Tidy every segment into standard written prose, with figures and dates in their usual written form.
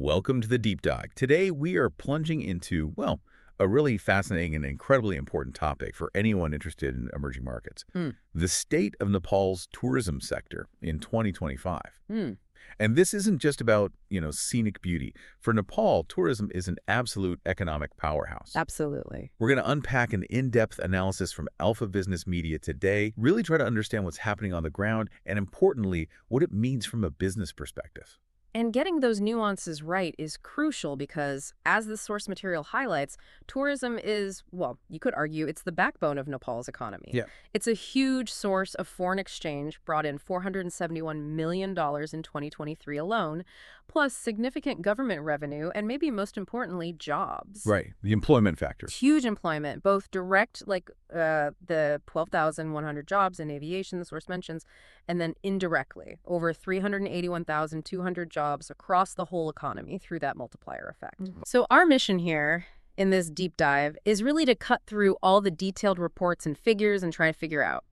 Welcome to the Deep Dive. Today we are plunging into, well, a really fascinating and incredibly important topic for anyone interested in emerging markets. The state of Nepal's tourism sector in 2025. And this isn't just about, scenic beauty. For Nepal, tourism is an absolute economic powerhouse. Absolutely. We're going to unpack an in-depth analysis from Alpha Business Media today, really try to understand what's happening on the ground, and importantly, what it means from a business perspective. And getting those nuances right is crucial because, as the source material highlights, tourism is, well, you could argue it's the backbone of Nepal's economy. Yeah. It's a huge source of foreign exchange, brought in $471 million in 2023 alone, plus significant government revenue, and maybe most importantly, jobs. Right, the employment factor. Huge employment, both direct, like the 12,100 jobs in aviation, the source mentions, and then indirectly, over 381,200 jobs across the whole economy through that multiplier effect. So our mission here in this deep dive is really to cut through all the detailed reports and figures and try to figure out,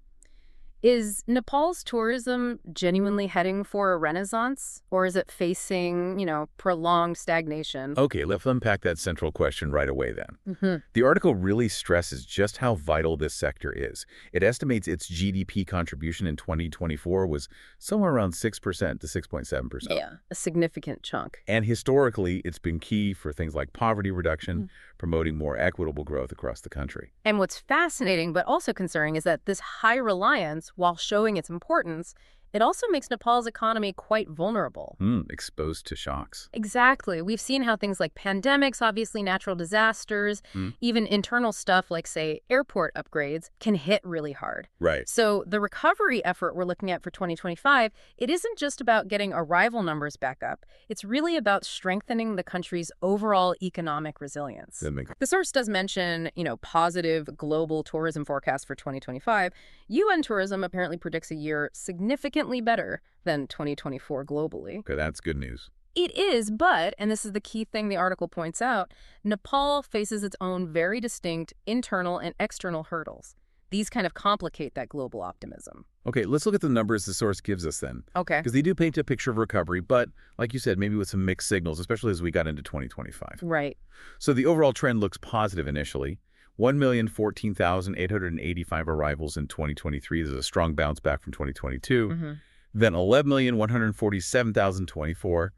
is Nepal's tourism genuinely heading for a renaissance, or is it facing, prolonged stagnation? Okay, let's unpack that central question right away then. The article really stresses just how vital this sector is. It estimates its GDP contribution in 2024 was somewhere around 6% to 6.7%. Yeah, a significant chunk. And historically, it's been key for things like poverty reduction, promoting more equitable growth across the country. And what's fascinating but also concerning is that this high reliance, while showing its importance, it also makes Nepal's economy quite vulnerable. Exposed to shocks. Exactly. We've seen how things like pandemics, obviously natural disasters, even internal stuff like, say, airport upgrades can hit really hard. Right. So the recovery effort we're looking at for 2025, it isn't just about getting arrival numbers back up. It's really about strengthening the country's overall economic resilience. The source does mention, positive global tourism forecast for 2025. UN tourism apparently predicts a year significantly better than 2024 globally. Okay, that's good news. It is, but, and this is the key thing the article points out, Nepal faces its own very distinct internal and external hurdles. These kind of complicate that global optimism. Okay, let's look at the numbers the source gives us then. Okay. Because they do paint a picture of recovery, but like you said, maybe with some mixed signals, especially as we got into 2025. Right. So the overall trend looks positive initially. 1,014,885 arrivals in 2023. There's a strong bounce back from 2022. Then 11,147,024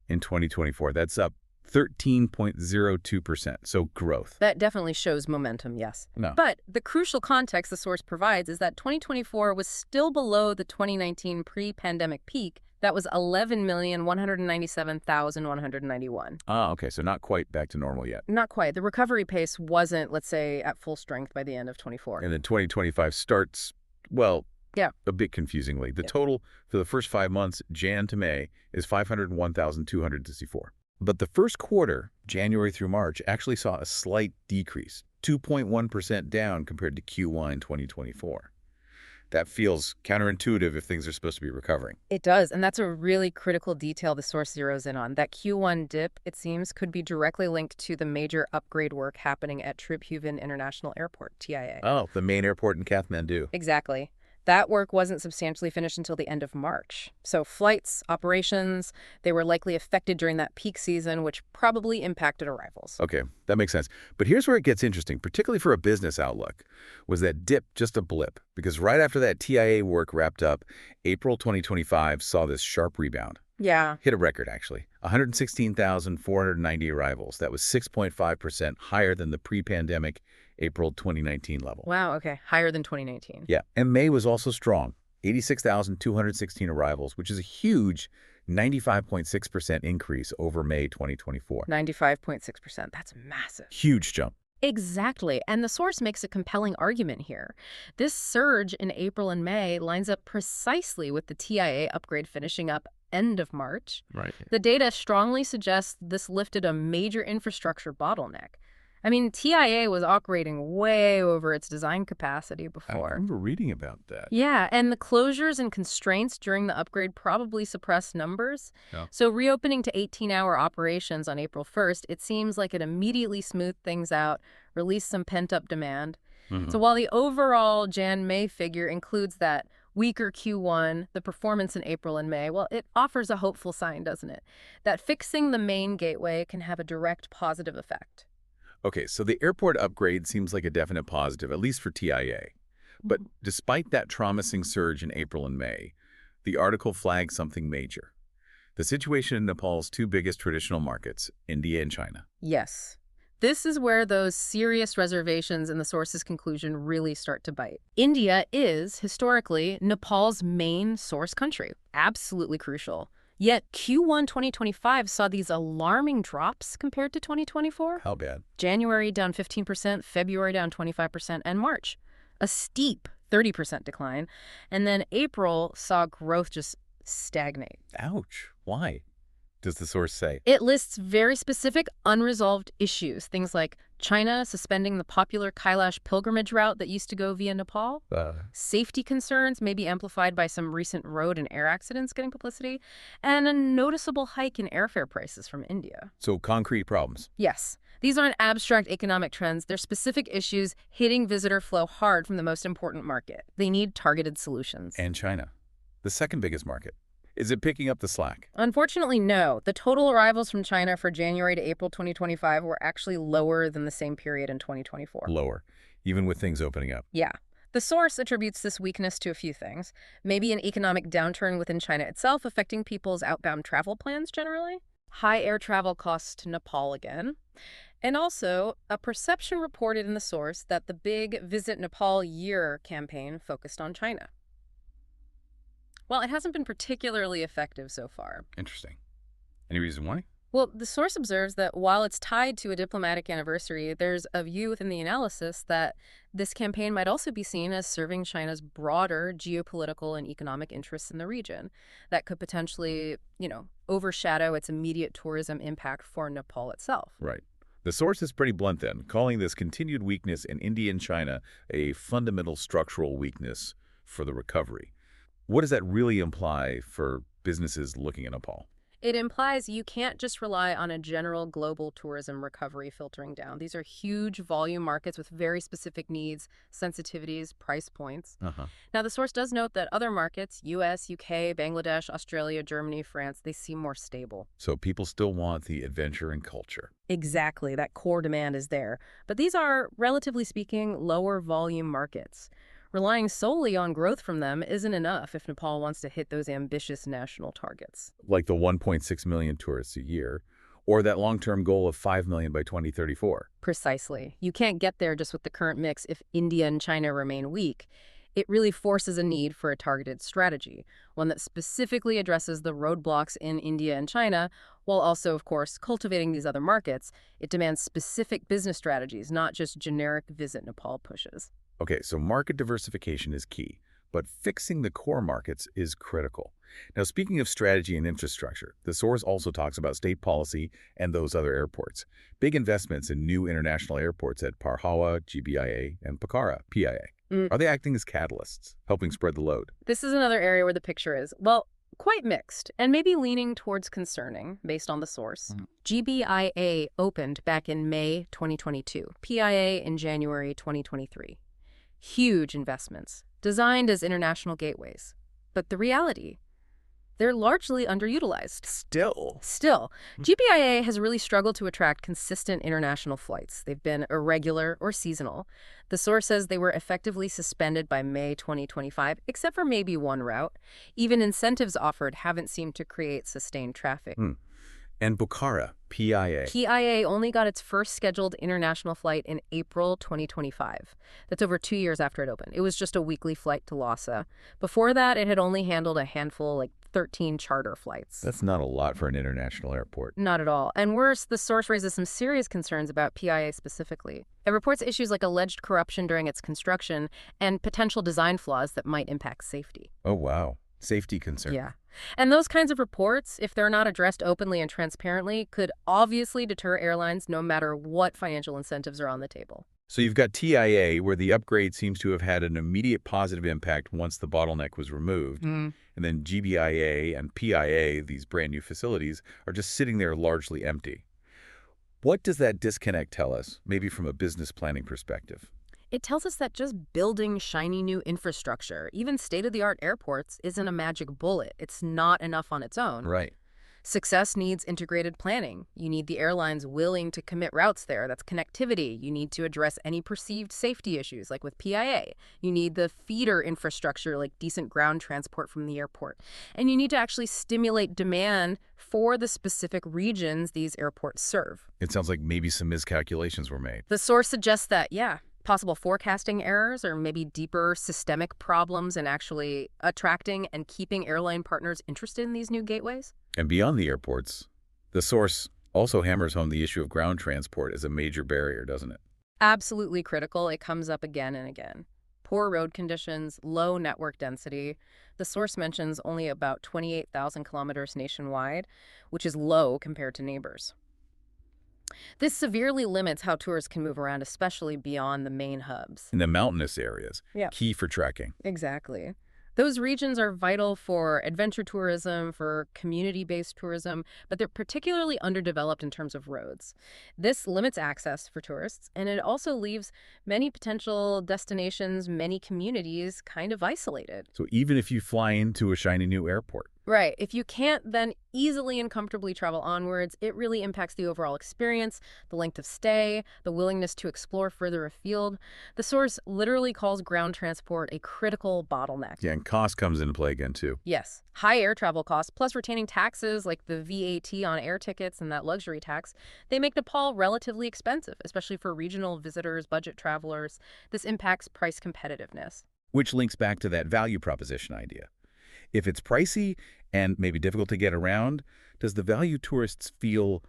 in 2024. That's up 13.02%. So growth. That definitely shows momentum, yes. No. But the crucial context the source provides is that 2024 was still below the 2019 pre-pandemic peak. That was 11,197,191. Okay. So not quite back to normal yet. Not quite. The recovery pace wasn't, let's say, at full strength by the end of 24. And then 2025 starts, well, yeah, a bit confusingly. The total for the first 5 months, Jan to May, is 501,264. But the first quarter, January through March, actually saw a slight decrease, 2.1% down compared to Q1 2024. That feels counterintuitive if things are supposed to be recovering. It does, and that's a really critical detail the source zeroes in on. That Q1 dip, it seems, could be directly linked to the major upgrade work happening at Tribhuvan International Airport, TIA. Oh, the main airport in Kathmandu. Exactly. That work wasn't substantially finished until the end of March. So flights, operations, they were likely affected during that peak season, which probably impacted arrivals. Okay, that makes sense. But here's where it gets interesting, particularly for a business outlook. Was that dip just a blip? Because right after that TIA work wrapped up, April 2025 saw this sharp rebound. Yeah. Hit a record, actually. 116,490 arrivals. That was 6.5% higher than the pre-pandemic April 2019 level. Wow, okay. Higher than 2019. Yeah, and May was also strong. 86,216 arrivals, which is a huge 95.6% increase over May 2024. 95.6%. That's massive. Huge jump. Exactly. And the source makes a compelling argument here. This surge in April and May lines up precisely with the TIA upgrade finishing up end of March. Right. The data strongly suggests this lifted a major infrastructure bottleneck. I mean, TIA was operating way over its design capacity before. I remember reading about that. Yeah, and the closures and constraints during the upgrade probably suppressed numbers. Yeah. So reopening to 18-hour operations on April 1st, it seems like it immediately smoothed things out, released some pent-up demand. So while the overall Jan-May figure includes that Weaker Q1, the performance in April and May, well, it offers a hopeful sign, doesn't it? That fixing the main gateway can have a direct positive effect. Okay, so the airport upgrade seems like a definite positive, at least for TIA. But despite that promising surge in April and May, the article flags something major. The situation in Nepal's two biggest traditional markets, India and China. Yes. This is where those serious reservations in the source's conclusion really start to bite. India is, historically, Nepal's main source country. Absolutely crucial. Yet Q1 2025 saw these alarming drops compared to 2024. How bad? January down 15%, February down 25%, and March, a steep 30% decline. And then April saw growth just stagnate. Ouch. Why? Does the source say? It lists very specific unresolved issues, things like China suspending the popular Kailash pilgrimage route that used to go via Nepal, safety concerns maybe amplified by some recent road and air accidents getting publicity, and a noticeable hike in airfare prices from India. So concrete problems. Yes, these aren't abstract economic trends. They're specific issues hitting visitor flow hard from the most important market. They need targeted solutions. And China, the second biggest market. Is it picking up the slack? Unfortunately, no. The total arrivals from China for January to April 2025 were actually lower than the same period in 2024. Lower, even with things opening up. Yeah. The source attributes this weakness to a few things. Maybe an economic downturn within China itself affecting people's outbound travel plans generally. High air travel costs to Nepal again. And also, a perception reported in the source that the big Visit Nepal Year campaign focused on China. Well, it hasn't been particularly effective so far. Interesting. Any reason why? Well, the source observes that while it's tied to a diplomatic anniversary, there's a view within the analysis that this campaign might also be seen as serving China's broader geopolitical and economic interests in the region that could potentially, overshadow its immediate tourism impact for Nepal itself. Right. The source is pretty blunt then, calling this continued weakness in India and China a fundamental structural weakness for the recovery. What does that really imply for businesses looking at Nepal? It implies you can't just rely on a general global tourism recovery filtering down. These are huge volume markets with very specific needs, sensitivities, price points. Now, the source does note that other markets, US, UK, Bangladesh, Australia, Germany, France, they seem more stable. So people still want the adventure and culture. Exactly. That core demand is there. But these are, relatively speaking, lower volume markets. Relying solely on growth from them isn't enough if Nepal wants to hit those ambitious national targets. Like the 1.6 million tourists a year, or that long-term goal of 5 million by 2034. Precisely. You can't get there just with the current mix if India and China remain weak. It really forces a need for a targeted strategy, one that specifically addresses the roadblocks in India and China, while also, of course, cultivating these other markets. It demands specific business strategies, not just generic Visit Nepal pushes. Okay, so market diversification is key, but fixing the core markets is critical. Now, speaking of strategy and infrastructure, the source also talks about state policy and those other airports. Big investments in new international airports at Parhawa, GBIA, and Pokhara, PIA. Are they acting as catalysts, helping spread the load? This is another area where the picture is, well, quite mixed, and maybe leaning towards concerning, based on the source. GBIA opened back in May 2022, PIA in January 2023. Huge investments, designed as international gateways. But the reality, they're largely underutilized. Still, GBIA has really struggled to attract consistent international flights. They've been irregular or seasonal. The source says they were effectively suspended by May 2025, except for maybe one route. Even incentives offered haven't seemed to create sustained traffic. And Pokhara, PIA. PIA only got its first scheduled international flight in April 2025. That's over 2 years after it opened. It was just a weekly flight to Lhasa. Before that, it had only handled a handful, like 13 charter flights. That's not a lot for an international airport. Not at all. And worse, the source raises some serious concerns about PIA specifically. It reports issues like alleged corruption during its construction and potential design flaws that might impact safety. Oh, wow. Safety concern. Yeah. And those kinds of reports, if they're not addressed openly and transparently, could obviously deter airlines no matter what financial incentives are on the table. So you've got TIA, where the upgrade seems to have had an immediate positive impact once the bottleneck was removed. And then GBIA and PIA, these brand new facilities, are just sitting there largely empty. What does that disconnect tell us, maybe from a business planning perspective? It tells us that just building shiny new infrastructure, even state-of-the-art airports, isn't a magic bullet. It's not enough on its own. Right. Success needs integrated planning. You need the airlines willing to commit routes there. That's connectivity. You need to address any perceived safety issues, like with PIA. You need the feeder infrastructure, like decent ground transport from the airport. And you need to actually stimulate demand for the specific regions these airports serve. It sounds like maybe some miscalculations were made. The source suggests that, yeah, possible forecasting errors or maybe deeper systemic problems in actually attracting and keeping airline partners interested in these new gateways. And beyond the airports, the source also hammers home the issue of ground transport as a major barrier, doesn't it? Absolutely critical. It comes up again and again. Poor road conditions, low network density. The source mentions only about 28,000 kilometers nationwide, which is low compared to neighbors. This severely limits how tourists can move around, especially beyond the main hubs. In the mountainous areas, Yeah. key for trekking. Exactly. Those regions are vital for adventure tourism, for community-based tourism, but they're particularly underdeveloped in terms of roads. This limits access for tourists, and it also leaves many potential destinations, many communities kind of isolated. So even if you fly into a shiny new airport. Right. If you can't then easily and comfortably travel onwards, it really impacts the overall experience, the length of stay, the willingness to explore further afield. The source literally calls ground transport a critical bottleneck. Yeah, and cost comes into play again, too. Yes. High air travel costs, plus retaining taxes like the VAT on air tickets and that luxury tax, they make Nepal relatively expensive, especially for regional visitors, budget travelers. This impacts price competitiveness. Which links back to that value proposition idea. If it's pricey and maybe difficult to get around, does the value tourists feel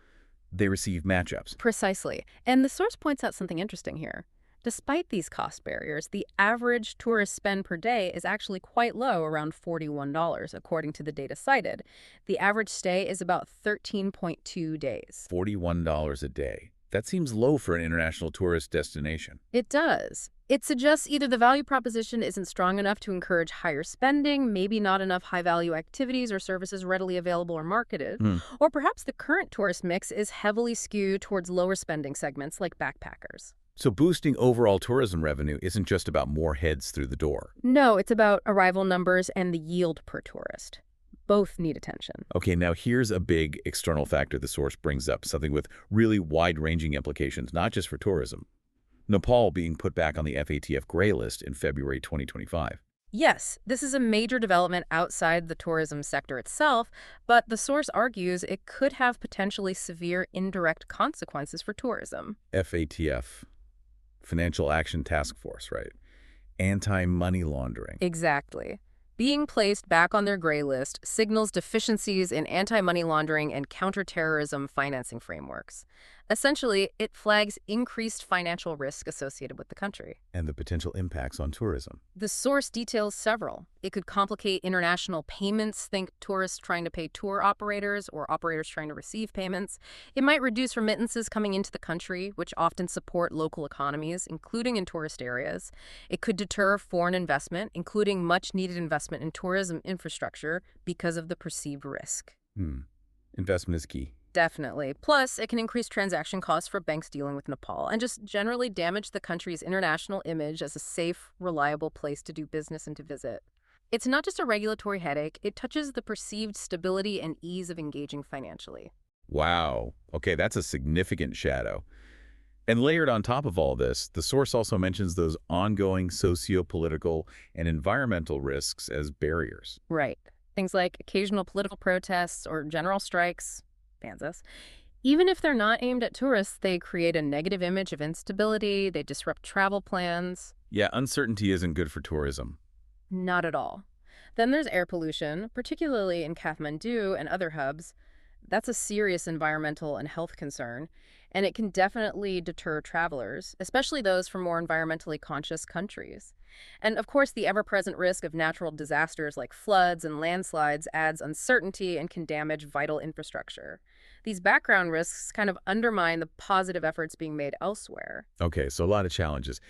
they receive matchups? Precisely. And the source points out something interesting here. Despite these cost barriers, the average tourist spend per day is actually quite low, around $41, according to the data cited. The average stay is about 13.2 days. $41 a day. That seems low for an international tourist destination. It does. It suggests either the value proposition isn't strong enough to encourage higher spending, maybe not enough high-value activities or services readily available or marketed, or perhaps the current tourist mix is heavily skewed towards lower spending segments like backpackers. So boosting overall tourism revenue isn't just about more heads through the door. No, it's about arrival numbers and the yield per tourist. Both need attention. Okay, now here's a big external factor the source brings up, something with really wide-ranging implications, not just for tourism. Nepal being put back on the FATF gray list in February 2025. Yes, this is a major development outside the tourism sector itself, but the source argues it could have potentially severe indirect consequences for tourism. FATF, Financial Action Task Force, right? Anti-money laundering. Exactly. Being placed back on their gray list signals deficiencies in anti-money laundering and counterterrorism financing frameworks. Essentially, it flags increased financial risk associated with the country. And the potential impacts on tourism. The source details several. It could complicate international payments, think tourists trying to pay tour operators or operators trying to receive payments. It might reduce remittances coming into the country, which often support local economies, including in tourist areas. It could deter foreign investment, including much-needed investment in tourism infrastructure, because of the perceived risk. Investment is key. Definitely. Plus, it can increase transaction costs for banks dealing with Nepal and just generally damage the country's international image as a safe, reliable place to do business and to visit. It's not just a regulatory headache, it touches the perceived stability and ease of engaging financially. Wow. Okay, that's a significant shadow. And layered on top of all this, the source also mentions those ongoing socio-political and environmental risks as barriers. Right. Things like occasional political protests or general strikes, Kansas. Even if they're not aimed at tourists, they create a negative image of instability, they disrupt travel plans. Yeah, uncertainty isn't good for tourism. Not at all. Then there's air pollution, particularly in Kathmandu and other hubs. That's a serious environmental and health concern, and it can definitely deter travelers, especially those from more environmentally conscious countries. And of course, the ever-present risk of natural disasters like floods and landslides adds uncertainty and can damage vital infrastructure. These background risks kind of undermine the positive efforts being made elsewhere. Okay, so a lot of challenges.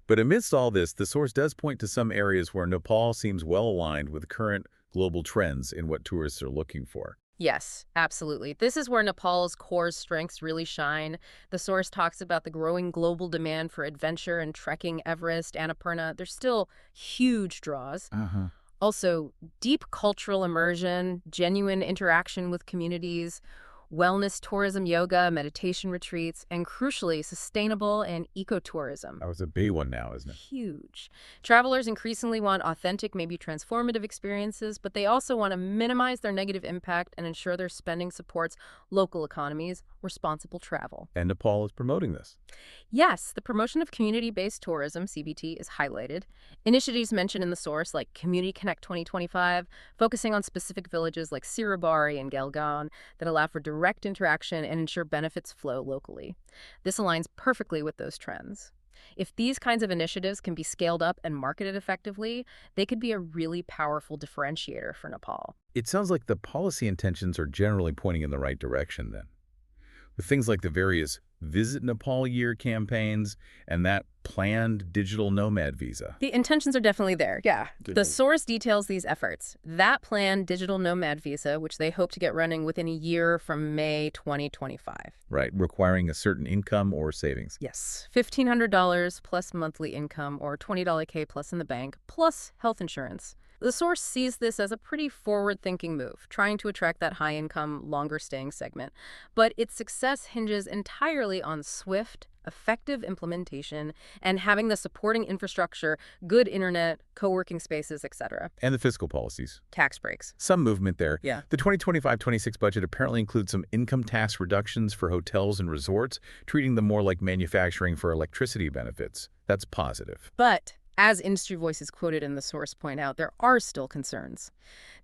But amidst all this, the source does point to some areas where Nepal seems well aligned with current global trends in what tourists are looking for. Yes, absolutely. This is where Nepal's core strengths really shine. The source talks about the growing global demand for adventure and trekking Everest, Annapurna. There's still huge draws. Uh-huh. Also, deep cultural immersion, genuine interaction with communities, wellness tourism, yoga, meditation retreats, and crucially, sustainable and ecotourism. That was a big one now, isn't it? Huge. Travelers increasingly want authentic, maybe transformative experiences, but they also want to minimize their negative impact and ensure their spending supports local economies, responsible travel. And Nepal is promoting this. Yes, the promotion of community-based tourism, CBT, is highlighted. Initiatives mentioned in the source, like Community Connect 2025, focusing on specific villages like Siribari and Gelgan that allow for direct interaction and ensure benefits flow locally. This aligns perfectly with those trends. If these kinds of initiatives can be scaled up and marketed effectively, they could be a really powerful differentiator for Nepal. It sounds like the policy intentions are generally pointing in the right direction then. With things like the various Visit Nepal Year campaigns and that planned digital nomad visa. The intentions are definitely there, yeah. Good. The source details these efforts. That planned digital nomad visa, which they hope to get running within a year from May 2025. Right, requiring a certain income or savings. Yes, $1,500 plus monthly income or $20 K plus in the bank, plus health insurance. The source sees this as a pretty forward-thinking move, trying to attract that high-income, longer-staying segment. But its success hinges entirely on swift, effective implementation and having the supporting infrastructure, good internet, co-working spaces, etc. And the fiscal policies. Tax breaks. Some movement there. Yeah. The 2025-26 budget apparently includes some income tax reductions for hotels and resorts, treating them more like manufacturing for electricity benefits. That's positive. But as industry voices quoted in the source point out, there are still concerns.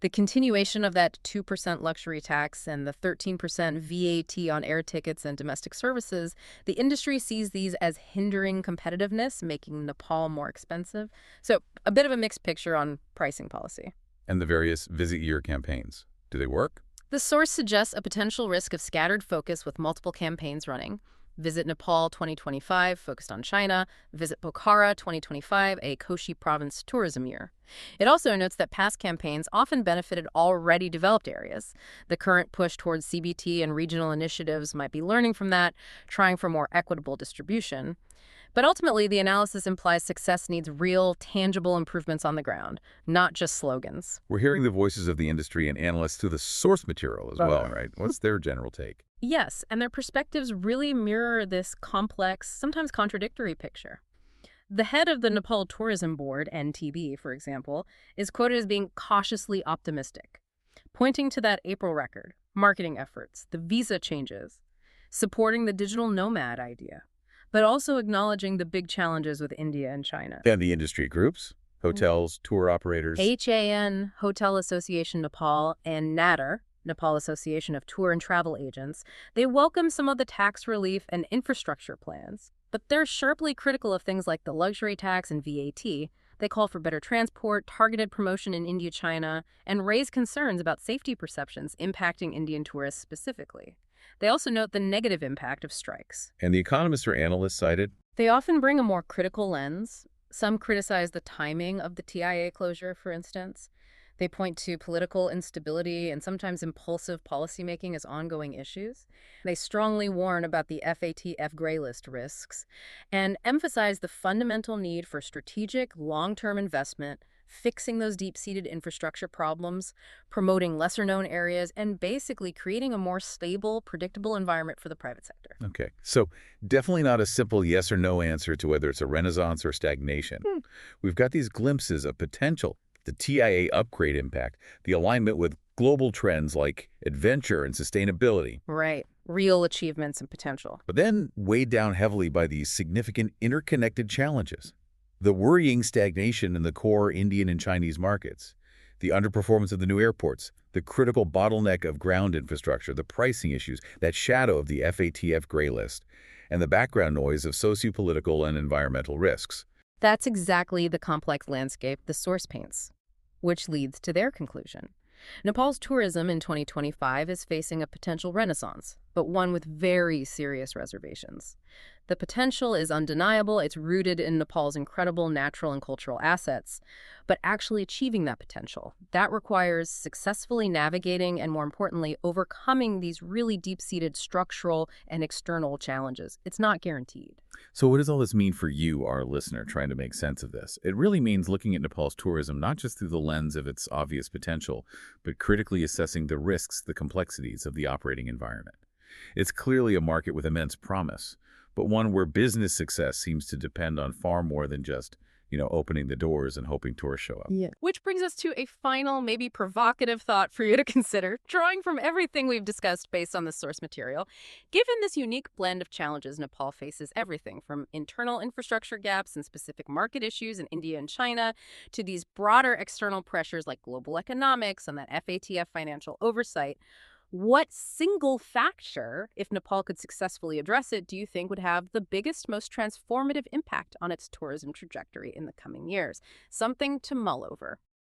The continuation of that 2% luxury tax and the 13% VAT on air tickets and domestic services, the industry sees these as hindering competitiveness, making Nepal more expensive. So a bit of a mixed picture on pricing policy. And the various Visit Year campaigns. Do they work? The source suggests a potential risk of scattered focus with multiple campaigns running. Visit Nepal 2025, focused on China. Visit Pokhara 2025, a Koshi province tourism year. It also notes that past campaigns often benefited already developed areas. The current push towards CBT and regional initiatives might be learning from that, trying for more equitable distribution. But ultimately, the analysis implies success needs real, tangible improvements on the ground, not just slogans. We're hearing the voices of the industry and analysts through the source material as well, right? What's their general take? Yes, and their perspectives really mirror this complex, sometimes contradictory picture. The head of the Nepal Tourism Board, NTB, for example, is quoted as being cautiously optimistic, pointing to that April record, marketing efforts, the visa changes, supporting the digital nomad idea, but also acknowledging the big challenges with India and China. And the industry groups, hotels, tour operators. HAN, Hotel Association Nepal, and NATAR, Nepal Association of Tour and Travel Agents, they welcome some of the tax relief and infrastructure plans. But they're sharply critical of things like the luxury tax and VAT. They call for better transport, targeted promotion in India, China, and raise concerns about safety perceptions impacting Indian tourists specifically. They also note the negative impact of strikes. And the economists or analysts cited? They often bring a more critical lens. Some criticize the timing of the TIA closure, for instance. They point to political instability and sometimes impulsive policymaking as ongoing issues. They strongly warn about the FATF gray list risks and emphasize the fundamental need for strategic, long-term investment, fixing those deep-seated infrastructure problems, promoting lesser-known areas, and basically creating a more stable, predictable environment for the private sector. Okay, so definitely not a simple yes or no answer to whether it's a renaissance or stagnation. We've got these glimpses of potential, the TIA upgrade impact, the alignment with global trends like adventure and sustainability. Right. Real achievements and potential. But then weighed down heavily by these significant interconnected challenges. The worrying stagnation in the core Indian and Chinese markets, the underperformance of the new airports, the critical bottleneck of ground infrastructure, the pricing issues, that shadow of the FATF gray list, and the background noise of sociopolitical and environmental risks. That's exactly the complex landscape the source paints, which leads to their conclusion. Nepal's tourism in 2025 is facing a potential renaissance, but one with very serious reservations. The potential is undeniable. It's rooted in Nepal's incredible natural and cultural assets. But actually achieving that potential, that requires successfully navigating and, more importantly, overcoming these really deep-seated structural and external challenges. It's not guaranteed. So what does all this mean for you, our listener, trying to make sense of this? It really means looking at Nepal's tourism not just through the lens of its obvious potential, but critically assessing the risks, the complexities of the operating environment. It's clearly a market with immense promise, but one where business success seems to depend on far more than just, opening the doors and hoping tourists show up. Yeah. Which brings us to a final, maybe provocative thought for you to consider, drawing from everything we've discussed based on the source material. Given this unique blend of challenges, Nepal faces everything from internal infrastructure gaps and specific market issues in India and China to these broader external pressures like global economics and that FATF financial oversight. What single factor, if Nepal could successfully address it, do you think would have the biggest, most transformative impact on its tourism trajectory in the coming years? Something to mull over.